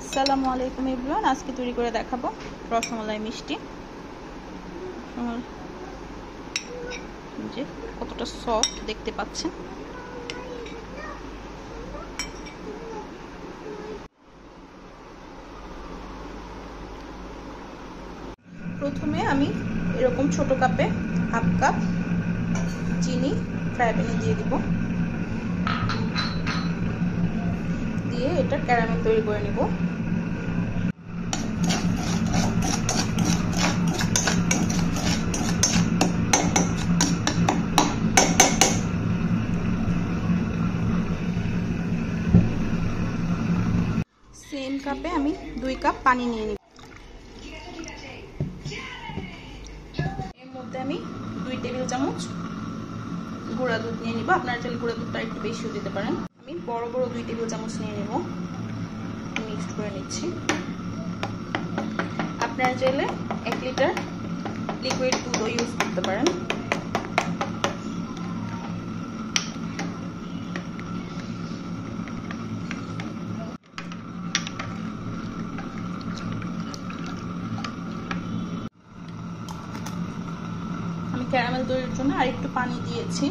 আসসালামু আলাইকুম এভরিওয়ান, আজকে তৈরি করে দেখাবো রসমালাই মিষ্টি। যে কতটা সফট দেখতে পাচ্ছেন। প্রথমে আমি এরকম ছোট কাপে হাফ কাপ চিনি ফ্রাই প্যানে দিয়ে দিব, দিয়ে এটা ক্যারামেল তৈরি করে নিব। সেম কাপে আমি 2 কাপ পানি নিয়ে নিব। এর মধ্যে আমি 2 টেবিল চামচ গুঁড়া দুধ নিয়ে নিব। আপনারা চাইলে গুঁড়া দুধটা একটু বেশিও দিতে পারেন। আমি বড় বড় 2 টেবিল চামচ নিয়ে নেব, মিক্সড করে নিচ্ছি। আপনারা চাইলে 1 লিটার লিকুইড দুধও ইউজ করতে পারেন। আমি ক্যারামেল তৈরির জন্য আরেকটু পানি দিয়েছি।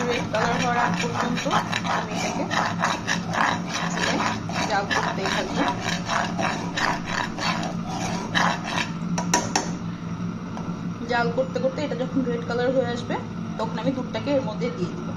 রেড কালার হওয়ার আগ পর্যন্ত আমি এটাকে জাল করতেই থাকবো। জাল করতে করতে এটা যখন রেড কালার হয়ে আসবে তখন আমি দুধটাকে এর মধ্যে দিয়ে দিব।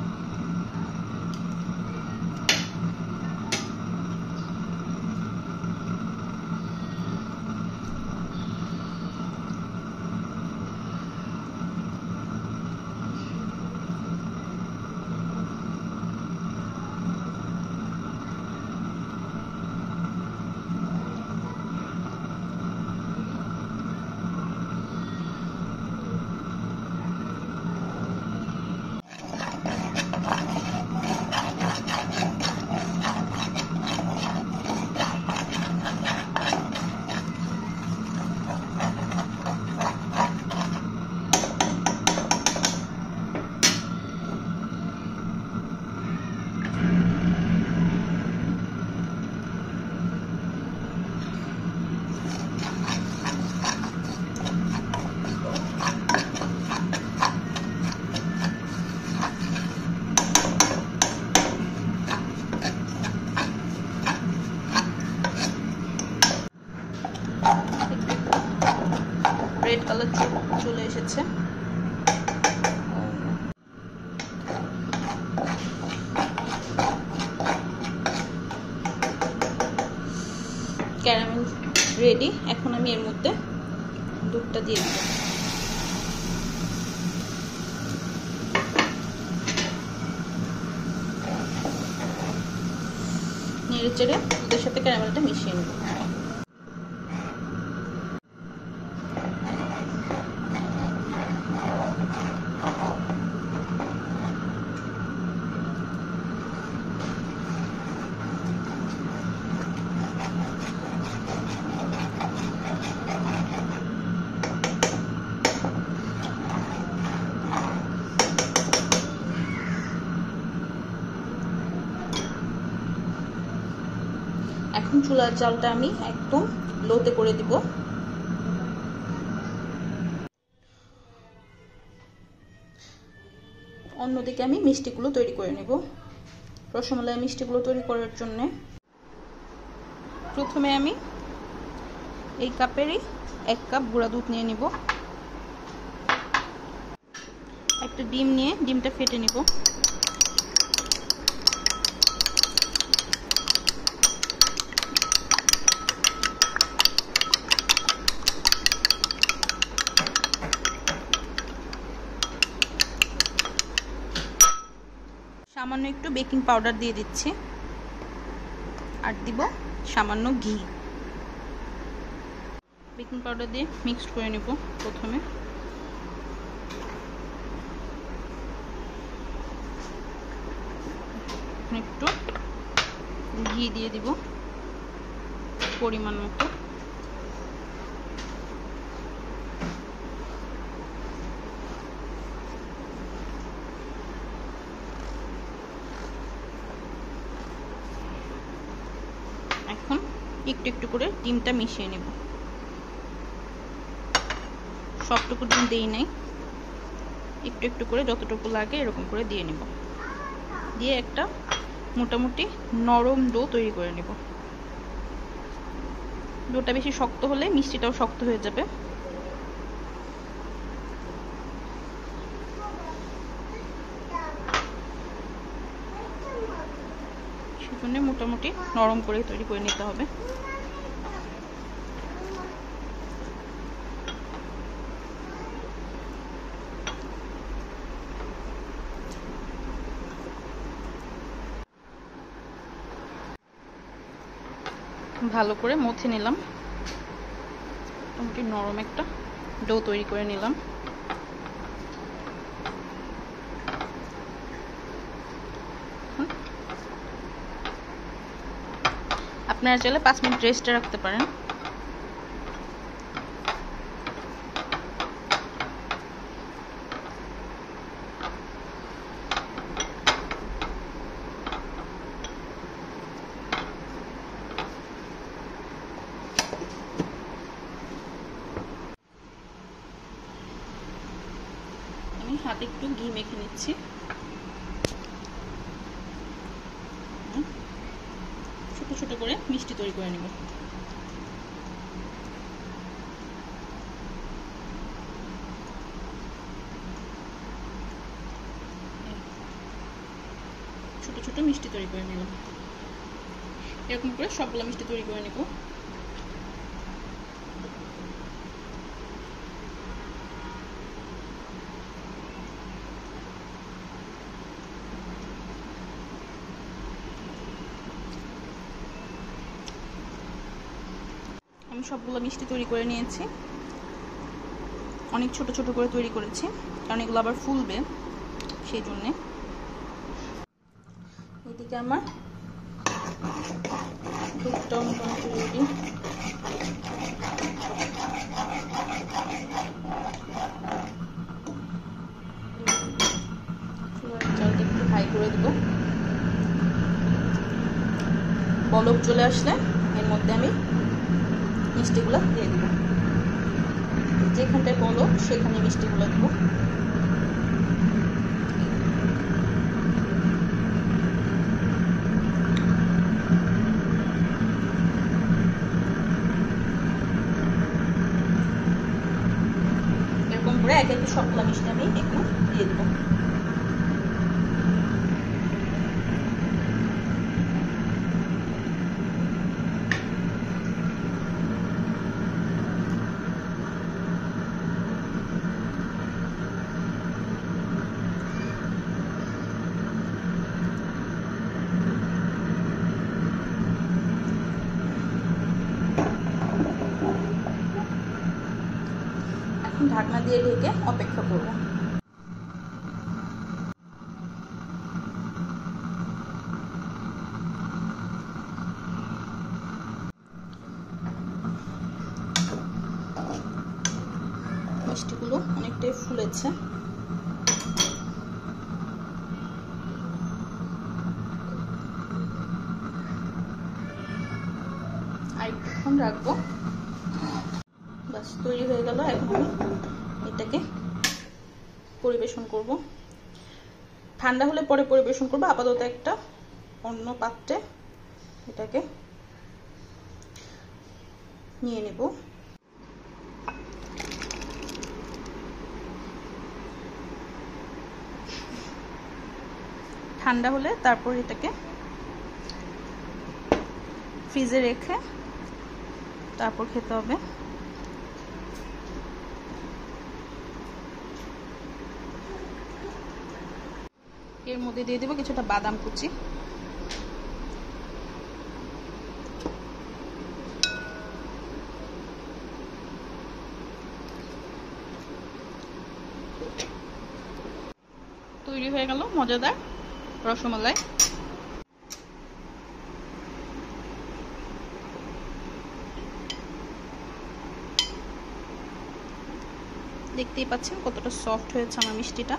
রেড কালার চলে এসেছে। Caramel ready. এখন আমি এর মধ্যে দুধটা দিয়ে দিব। নেড়ে চেড়ে দুধের সাথে ক্যারামেলটা মিশিয়ে নেব। এখন চুলার জালটা আমি একদম লোতে করে দিব। অন্যদিকে আমি মিষ্টিগুলো তৈরি করে নেব। রসমালাই মিষ্টিগুলো তৈরি করার জন্য প্রথমে আমি এই কাপেরই 1 কাপ গুঁড়া দুধ নিয়ে নিব। একটা ডিম নিয়ে ডিমটা ফেটে নিব। সামান্য একটু বেকিং পাউডার দিয়ে দিচ্ছি, আর দিব সামান্য ঘি। বেকিং পাউডার দিয়ে মিক্সড করে নেব। প্রথমে একটু ঘি দিয়ে দিব পরিমাণ মতো। একটু একটু করে ডিমটা মিশিয়ে নেব। সবটুকু ডিম দেই নাই, একটু একটু করে যতটুকু লাগে এরকম করে দিয়ে নেব। দিয়ে একটা মোটামুটি নরম ডো তৈরি করে নেব। ডোটা বেশি শক্ত হলে মিষ্টিটাও শক্ত হয়ে যাবে। সেজন্য মোটামুটি নরম করে তৈরি করে নিতে হবে। ভালো করে মথে নিলাম, মোটামুটি নরম একটা ডো তৈরি করে নিলাম। আপনারা চাইলে 5 মিনিট রেস্টে রাখতে পারেন। আমি হাতে একটু ঘি মেখে নিচ্ছি। ছোট ছোট করে মিষ্টি তৈরি করে নেব। ছোট ছোট মিষ্টি তৈরি করে নিলাম। এরকম করে সবগুলো মিষ্টি তৈরি করে নেব। আমি সবগুলো মিষ্টি তৈরি করে নিয়েছি। অনেক ছোট ছোট করে তৈরি করেছি, কারণ এগুলো আবার ফুলবে সেই জন্যে। এদিকে আমার দুধটাও মোটামুটি রেডি। চালটা একটু হাই করে দেব। বলক চলে আসলে এর মধ্যে আমি মিষ্টিগুলো দিয়ে দেব। যেখানটায় বলক সেখানে মিষ্টিগুলো দেব। এরকম করে এক এক সবগুলো মিষ্টি আমি একটু দিয়ে দেব। ঢাকনা দিয়ে ঢেকে অপেক্ষা করব। মিষ্টিগুলো অনেকটাই ফুলেছে। আর একটুক্ষণ রাখবো। বাস তৈরি হয়ে গেল। এখন আমি এটাকে পরিবেশন করব। ঠান্ডা হলে পরে পরিবেশন করব। আপাতত একটা অন্য পাত্রে এটাকে নিয়ে নেব। ঠান্ডা হলে তারপর এটাকে ফ্রিজে রেখে তারপর খেতে হবে। এর মধ্যে দিয়ে দেব কিছুটা বাদাম কুচি। তৈরি হয়ে গেল মজাদার রসমালাই। দেখতেই পাচ্ছেন কতটা সফট হয়েছে আমার মিষ্টিটা।